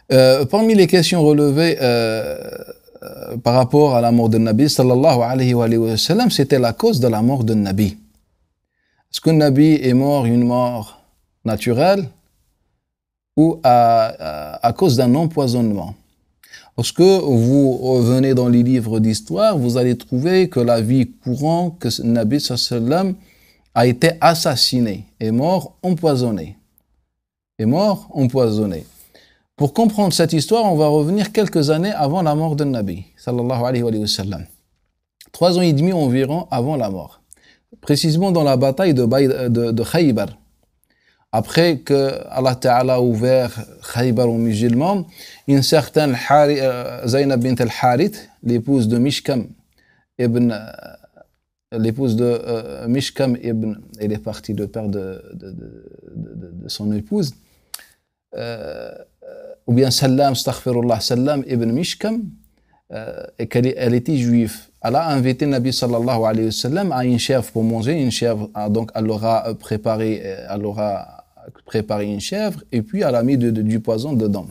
Parmi les questions relevées par rapport à la mort de Nabi sallallahu alayhi wa sallam, c'était la cause de la mort de Nabi. Est-ce que Nabi est mort une mort naturelle ou à cause d'un empoisonnement? Lorsque vous revenez dans les livres d'histoire, vous allez trouver que la vie courante, que Nabi sallallahu alayhi wa sallam a été assassiné, est mort empoisonné. Est mort empoisonné. Pour comprendre cette histoire, on va revenir quelques années avant la mort de Nabi sallallahu alayhi wa sallam. 3 ans et demi environ avant la mort. Précisément dans la bataille de Khaybar. Après que Allah Ta'ala a ouvert Khaybar aux musulmans, une certaine Zaynab bint al-Harith, l'épouse de Mishkam ibn, elle est partie de père de son épouse, ou bien Sallam ibn Mishkam, et elle était juive. Elle a invité Nabi sallallahu alayhi wa sallam à une chèvre pour manger, une chèvre, donc elle aura préparé une chèvre, et puis elle a mis du poison dedans.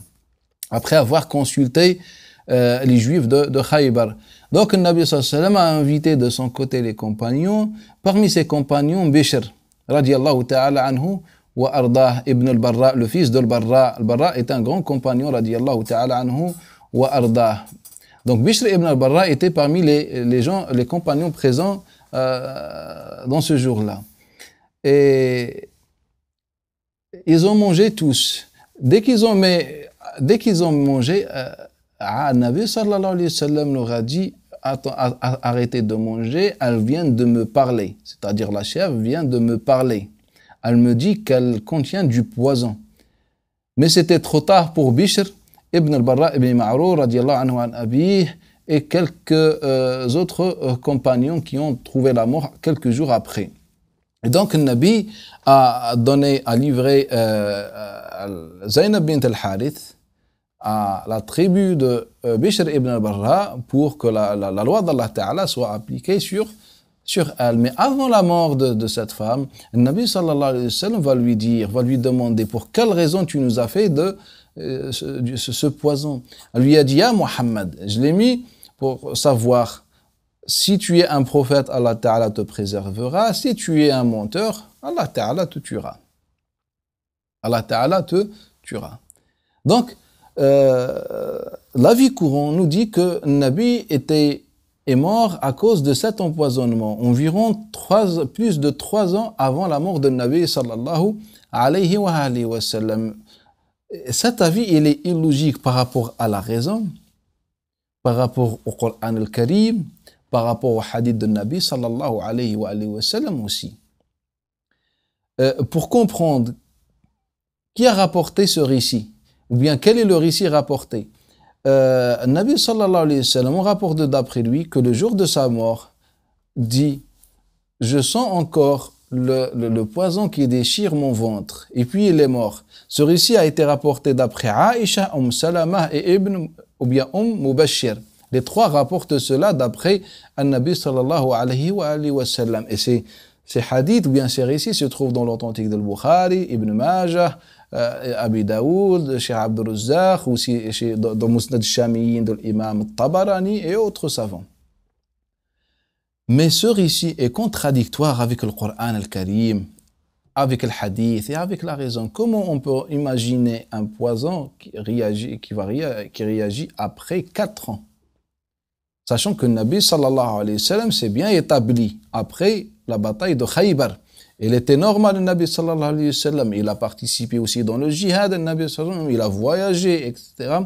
Après avoir consulté les juifs de Khaybar. Donc Nabi sallallahu alayhi wa sallam a invité de son côté les compagnons. Parmi ses compagnons, Bishr, radiallahu ta'ala anhu, wa Ardah ibn al-Barra, le fils de al-Barra. Al-Barra est un grand compagnon, radiallahu ta'ala anhu, wa Ardah. Donc Bishr ibn al-Barra était parmi les compagnons présents dans ce jour-là. Et ils ont mangé tous. Dès qu'ils ont mangé, Nabi sallallahu alayhi wa sallam leur a dit, arrêtez de manger, elle vient de me parler. C'est-à-dire la chèvre vient de me parler. Elle me dit qu'elle contient du poison. Mais c'était trop tard pour Bishr ibn al-Barra ibn Ma'rur radiallahu anhu an abih et quelques autres compagnons qui ont trouvé la mort quelques jours après. Et donc le Nabi a livré Zaynab bint al-Harith à la tribu de Bishr ibn al-Barra pour que la loi d'Allah Ta'ala soit appliquée sur elle. Mais avant la mort de cette femme, le Nabi sallallahu alayhi wa sallam va lui demander pour quelle raison tu nous as fait ce poison. Elle lui a dit, ya Muhammad, je l'ai mis pour savoir si tu es un prophète, Allah Ta'ala te préservera. Si tu es un menteur, Allah Ta'ala te tuera. Allah Ta'ala te tuera. Donc, la vie courante nous dit que Nabi est mort à cause de cet empoisonnement, environ plus de 3 ans avant la mort de Nabi sallallahu alayhi wa sallam. Cet avis, il est illogique par rapport à la raison, par rapport au Coran al-Karim, par rapport au hadith de Nabi sallallahu alayhi wa sallam aussi. Pour comprendre qui a rapporté ce récit, ou bien quel est le récit rapporté, Nabi sallallahu alayhi wa sallam, on rapporte d'après lui que le jour de sa mort, dit « Je sens encore le poison qui déchire mon ventre. » Et puis il est mort. Ce récit a été rapporté d'après Aïcha, Salama et ou bien Mubashir. Les 3 rapportent cela d'après Nabi sallallahu alayhi wa sallam. Et ces hadiths ou bien ces récits se trouvent dans l'authentique de Bukhari, Ibn Majah, Abi Daoud, Cheikh Abdul Razzaq, aussi dans Musnad al-Shamiyin de l'imam Tabarani et autres savants. Mais ce récit est contradictoire avec le Coran al-Karim, avec le hadith et avec la raison. Comment on peut imaginer un poison qui réagit après 4 ans? Sachant que le Nabi sallallahu alayhi wa sallam s'est bien établi après la bataille de Khaybar. Il était normal, le Nabi sallallahu alayhi wa sallam. Il a participé aussi dans le jihad, le Nabi sallallahu alayhi wa sallam. Il a voyagé, etc.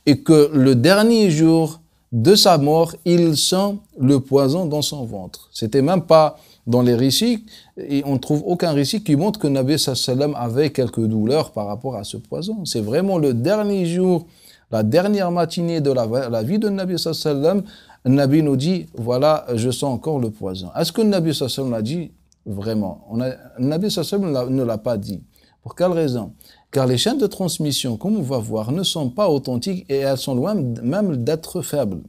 Et que le dernier jour de sa mort, il sent le poison dans son ventre. C'était même pas dans les récits, et on ne trouve aucun récit qui montre que le Nabi sallallahu alayhi wa sallam avait quelques douleurs par rapport à ce poison. C'est vraiment le dernier jour, la dernière matinée de la vie de Nabi sallallahu alayhi wa sallam. Le Nabi nous dit, voilà, je sens encore le poison. Est-ce que le Nabi sallallahu alayhi wa sallam l'a dit? Vraiment. Le Nabi sallallahu alayhi wa sallam ne l'a pas dit. Pour quelle raison? Car les chaînes de transmission, comme on va voir, ne sont pas authentiques et elles sont loin même d'être faibles.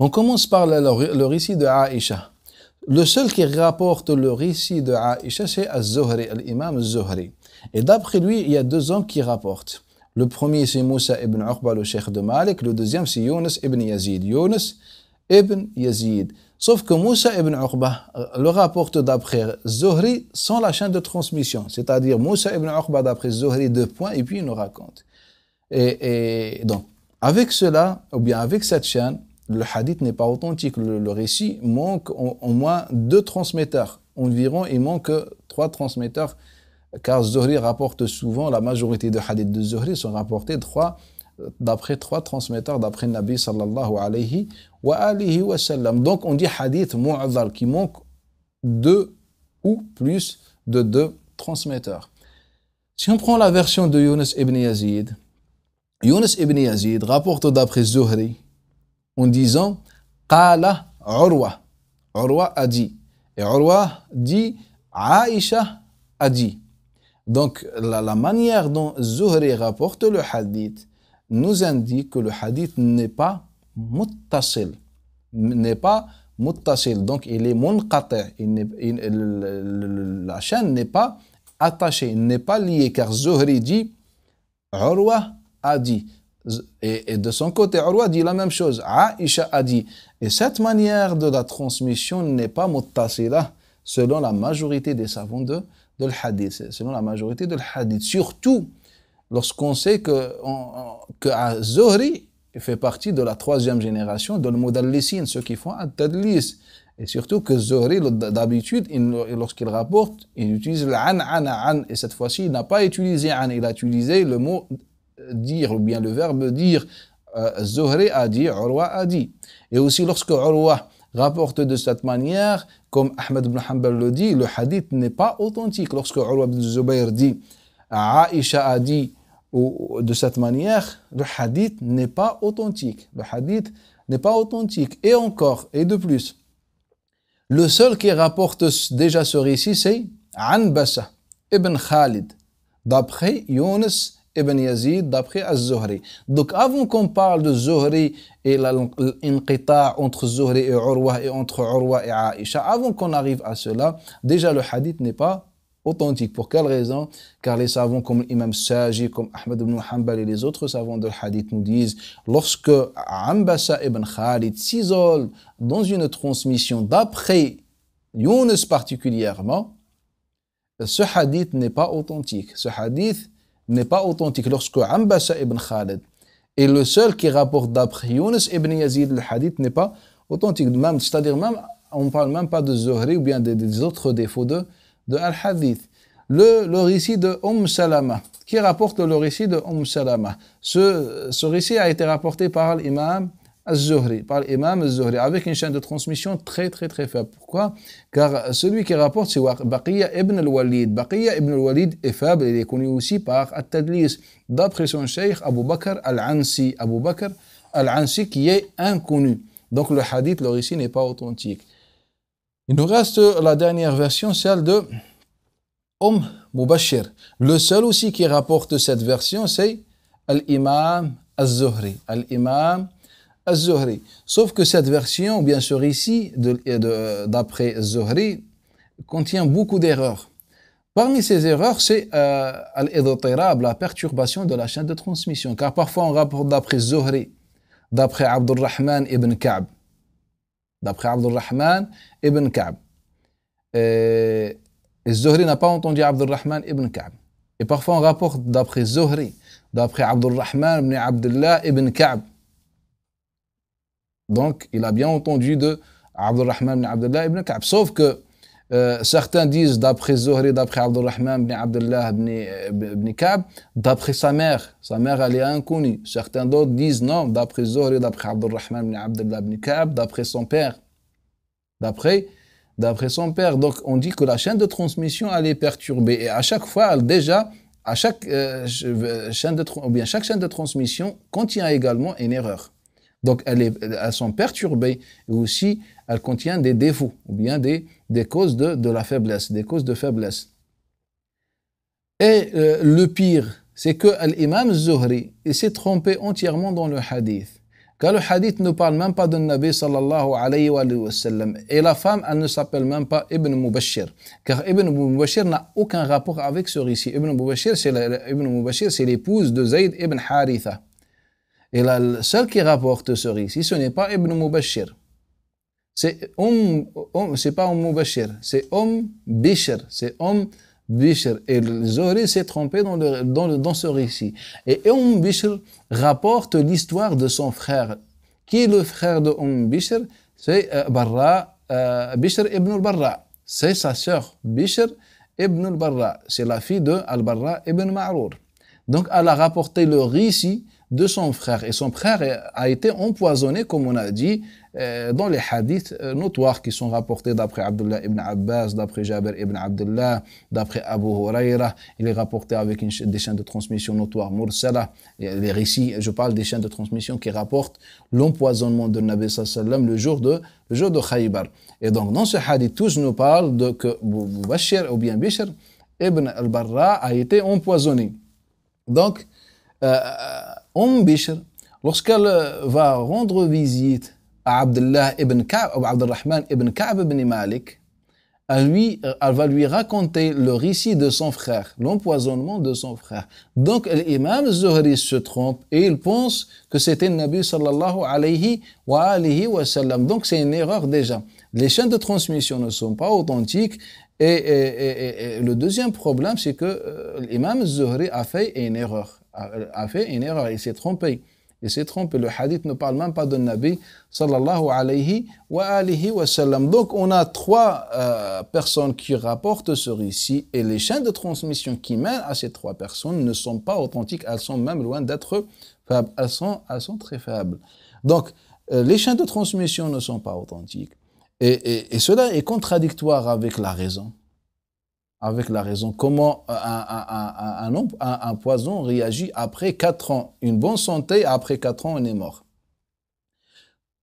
On commence par le récit de Aïcha. Le seul qui rapporte le récit de Aïcha, c'est Az-Zuhri, l'imam Az-Zuhri. Et d'après lui, il y a 2 hommes qui rapportent. Le premier, c'est Moussa ibn Uqba, le cheikh de Malik. Le deuxième, c'est Yunus ibn Yazid. Yunus ibn Yazid. Sauf que Moussa ibn Uqba le rapporte d'après Zuhri sans la chaîne de transmission. C'est-à-dire Moussa ibn Uqba d'après Zuhri, 2 points, et puis il nous raconte. Et donc, avec cela, ou bien avec cette chaîne, le hadith n'est pas authentique. Le récit manque au moins 2 transmetteurs. Environ, il manque 3 transmetteurs, car Zuhri rapporte souvent, la majorité de hadiths de Zuhri sont rapportés d'après 3 transmetteurs, d'après le Nabi sallallahu alayhi wa sallam. Donc on dit hadith mu'adhal, qui manque 2 ou plus de 2 transmetteurs. Si on prend la version de Yunus ibn Yazid, Yunus ibn Yazid rapporte d'après Zuhri en disant Qala Urwa. Urwa a dit. Et Urwa dit Aïcha a dit. Donc la manière dont Zuhri rapporte le hadith nous indique que le hadith n'est pas muttasil. Donc il est munqati'. La chaîne n'est pas attachée, n'est pas liée, car Zuhri dit Urwa a dit. Et de son côté, Urwa dit la même chose. Aïcha a dit. Et cette manière de la transmission n'est pas muttasila selon la majorité des savants de l'hadith. Selon la majorité de l'hadith. Surtout lorsqu'on sait que Zuhri fait partie de la 3e génération de l'mudallisin, ceux qui font at-tadlis. Et surtout que Zuhri, d'habitude, lorsqu'il rapporte, il utilise l'an. Et cette fois-ci, il n'a pas utilisé an, il a utilisé le mot dire, ou bien le verbe dire. Zuhri a dit, Urwa a dit. Et aussi lorsque Urwa rapporte de cette manière, comme Ahmed ibn Hanbal le dit, le hadith n'est pas authentique. Lorsque Urwa ibn Zubayr dit, Aïcha a dit, ou de cette manière, le hadith n'est pas authentique. Le hadith n'est pas authentique. Et encore, et de plus, le seul qui rapporte déjà ce récit, c'est Anbasa ibn Khalid, d'après Yunus ibn Yazid, d'après Az-Zuhri. Donc avant qu'on parle de Zuhri et l'inqita' entre Zuhri et Urwa, et entre Urwa et Aïcha, avant qu'on arrive à cela, déjà le hadith n'est pas authentique. Pour quelle raison? Car les savants comme l'imam Saji, comme Ahmed ibn Hanbal et les autres savants de hadith nous disent, lorsque Anbasa ibn Khalid s'isole dans une transmission d'après Yunus particulièrement, ce hadith n'est pas authentique. Ce hadith n'est pas authentique. Lorsque Anbasa ibn Khalid est le seul qui rapporte d'après Yunus ibn Yazid, le hadith n'est pas authentique. C'est-à-dire même, on ne parle même pas de Zuhri ou bien des autres défauts de Al-Hadith. Le récit de Salama, qui rapporte le récit de Salama. Ce récit a été rapporté par l'imam Az-Zuhri, avec une chaîne de transmission très très très faible. Pourquoi? Car celui qui rapporte, c'est Baqiya ibn al-Walid. Baqiya ibn al-Walid est faible, il est connu aussi par At-Tadlis, d'après son cheikh Abu Bakr al-Ansi. Abu Bakr al-Ansi qui est inconnu. Donc le hadith, le récit n'est pas authentique. Il nous reste la dernière version, celle de Mubashir. Le seul aussi qui rapporte cette version, c'est l'imam Az-Zuhri. L'imam Az-Zuhri. Sauf que cette version, ou bien ce récit d'après Zuhri, contient beaucoup d'erreurs. Parmi ces erreurs, c'est al-idtirab, la perturbation de la chaîne de transmission. Car parfois on rapporte d'après Zuhri, d'après Abdurrahman ibn Ka'b. D'après Abdurrahman ibn Ka'b. Et Zuhri n'a pas entendu Abdurrahman ibn Ka'b. Et parfois on rapporte d'après Zuhri, d'après Abdurrahman ibn Abdullah ibn Ka'b. Donc il a bien entendu de Abdurrahman ibn Abdullah ibn Ka'b. Sauf que certains disent d'après Zuhri, d'après Abdurrahman ibn Abdullah ibn Ka'b, d'après sa mère. Sa mère, elle est inconnue. Certains d'autres disent non, d'après Zuhri, d'après Abdurrahman ibn Abdullah ibn Ka'b, d'après son père. D'après son père. Donc on dit que la chaîne de transmission, elle est perturbée. Et à chaque fois, chaque chaîne de transmission contient également une erreur. Donc elles sont perturbées et aussi elles contiennent des défauts ou bien des causes de la faiblesse, des causes de faiblesse. Et le pire, c'est que l'imam Zuhri s'est trompé entièrement dans le hadith. car le hadith ne parle même pas de Nabi sallallahu alayhi wa sallam. Et la femme, elle ne s'appelle même pas Ibn Mubashir, car Ibn Mubashir n'a aucun rapport avec ce récit. Ibn Mubashir, c'est l'épouse de Zayd ibn Haritha. Et la seule qui rapporte ce récit, ce n'est pas Ibn Mubashir. C'est pas Mubashir, c'est Bishr, c'est Bishr. Et le Zuhri s'est trompé dans ce récit. Et Bishr rapporte l'histoire de son frère. Qui est le frère de Bishr? C'est Bishr ibn al-Barra. C'est sa sœur, Bishr ibn al-Barra. C'est la fille de al-Barra ibn Ma'rour. Donc, elle a rapporté le récit de son frère. Et son frère a été empoisonné, comme on a dit, dans les hadiths notoires qui sont rapportés d'après Abdullah ibn Abbas, d'après Jabir ibn Abdullah, d'après Abu Huraira. Il est rapporté avec des chaînes de transmission notoires, mursala. Les récits, je parle des chaînes de transmission qui rapportent l'empoisonnement de Nabi sallallahu alayhi wa sallam le jour de Khaybar. Et donc, dans ce hadith, tous nous parlent de que Bashir ou bien Bishr ibn al-Barra a été empoisonné. Donc, Bishr, lorsqu'elle va rendre visite à Abdullah ibn Ka'b, ou Abdurrahman ibn Ka'b ibn Malik, elle va lui raconter le récit de son frère, l'empoisonnement de son frère. Donc, l'imam Zuhri se trompe et il pense que c'était le Nabi sallallahu alayhi wa sallam. Donc, c'est une erreur déjà. Les chaînes de transmission ne sont pas authentiques. Et le deuxième problème, c'est que l'imam Zuhri a fait une erreur. Il s'est trompé. Le hadith ne parle même pas de Nabi sallallahu alayhi wa sallam. Donc, on a trois personnes qui rapportent ce récit et les chaînes de transmission qui mènent à ces trois personnes ne sont pas authentiques. Elles sont même loin d'être faibles. Elles sont très faibles. Donc, les chaînes de transmission ne sont pas authentiques. Et cela est contradictoire avec la raison. Comment un poison réagit après 4 ans. Une bonne santé, après 4 ans, on est mort.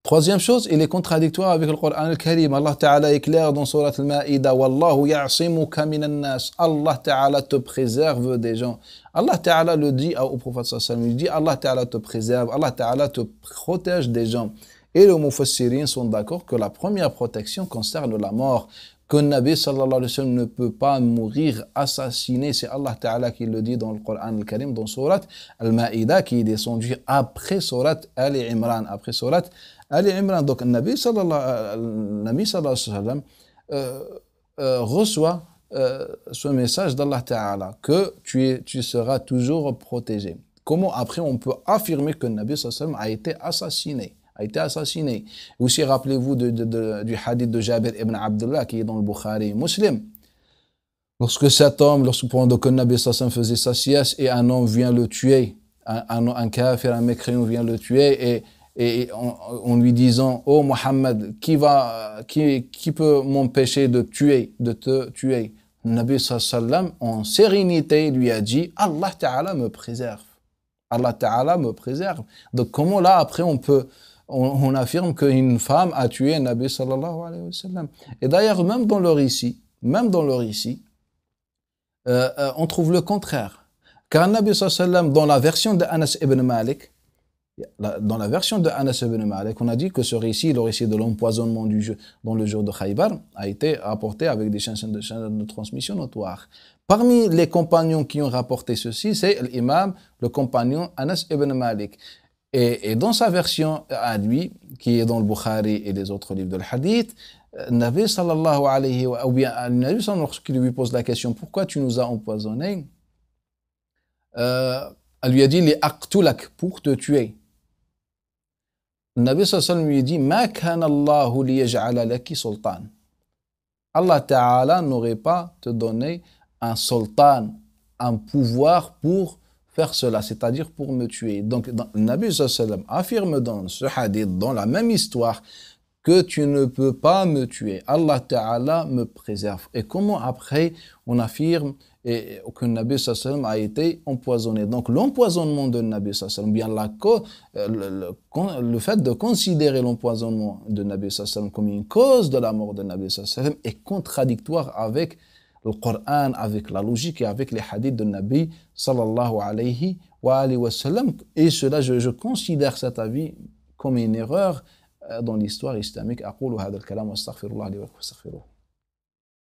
Troisième chose, il est contradictoire avec le Coran al-Karim. Allah Ta'ala est clair dans Surat al-Ma'ida. Wallahu ya'simuka minan nas. Allah Ta'ala te préserve des gens. Allah Ta'ala le dit au prophète sallallahu alayhi wa sallam. Il dit Allah Ta'ala te préserve. Allah Ta'ala te protège des gens. Et les mufassirin sont d'accord que la première protection concerne la mort. Que le Nabi sallallahu alayhi wa sallam ne peut pas mourir assassiné. C'est Allah Ta'ala qui le dit dans le Coran al-Karim, dans Surat al-Ma'ida, qui est descendu après Surat al-Imran. Donc, le Nabi sallallahu alayhi wa sallam reçoit ce message d'Allah Ta'ala, que tu seras toujours protégé. Comment après on peut affirmer que le Nabi sallallahu alayhi wa sallam a été assassiné. Aussi, rappelez-vous du hadith de Jabir ibn Abdullah qui est dans le Bukhari Muslim. Lorsque cet homme, pendant que le Nabi sallallahu faisait sa sieste et un homme vient le tuer, un kafir, un mécréant vient le tuer et en lui disant « Oh Mohammed, qui peut m'empêcher de te tuer ?» Le Nabi sallallahu en sérénité lui a dit « Allah Ta'ala me préserve. » Allah Ta'ala me préserve. Donc comment là après on affirme qu'une femme a tué un Nabi sallallahu alayhi wa sallam. Et d'ailleurs, même dans le récit, on trouve le contraire. Car un Nabi sallallahu alayhi wa sallam, dans la version de Anas ibn Malik, on a dit que ce récit, le récit de l'empoisonnement dans le jour de Khaybar, a été rapporté avec des chaînes de transmission notoires. Parmi les compagnons qui ont rapporté ceci, c'est l'imam, le compagnon Anas ibn Malik. Et dans sa version à lui, qui est dans le Bukhari et les autres livres de l'Hadith, Nabi sallallahu alayhi wa ou bien Nabi sallallahu lorsqu'il lui pose la question pourquoi tu nous as empoisonnés, elle lui a dit les aqtulak, pour te tuer. Nabi sallallahu lui dit ma kana Allahu liyaj'ala laki sultan. Allah Ta'ala n'aurait pas te donné un sultan, un pouvoir pour faire cela, c'est-à-dire pour me tuer. Donc, le Nabi sallallahu alayhi wa sallam affirme dans ce hadith, dans la même histoire, que tu ne peux pas me tuer. Allah Ta'ala me préserve. Et comment après on affirme que le Nabi sallallahu alayhi wa sallam a été empoisonné. Donc, l'empoisonnement de Nabi sallallahu alayhi wa sallam, le fait de considérer l'empoisonnement de Nabi sallallahu alayhi wa sallam comme une cause de la mort de Nabi sallallahu alayhi wa sallam est contradictoire avec le Coran, avec la logique et avec les hadiths de Nabi sallallahu alayhi wa sallam. Et cela, je considère cet avis comme une erreur dans l'histoire islamique. أقول هذا الكلام واستغفر الله لي ولكم فاستغفروه.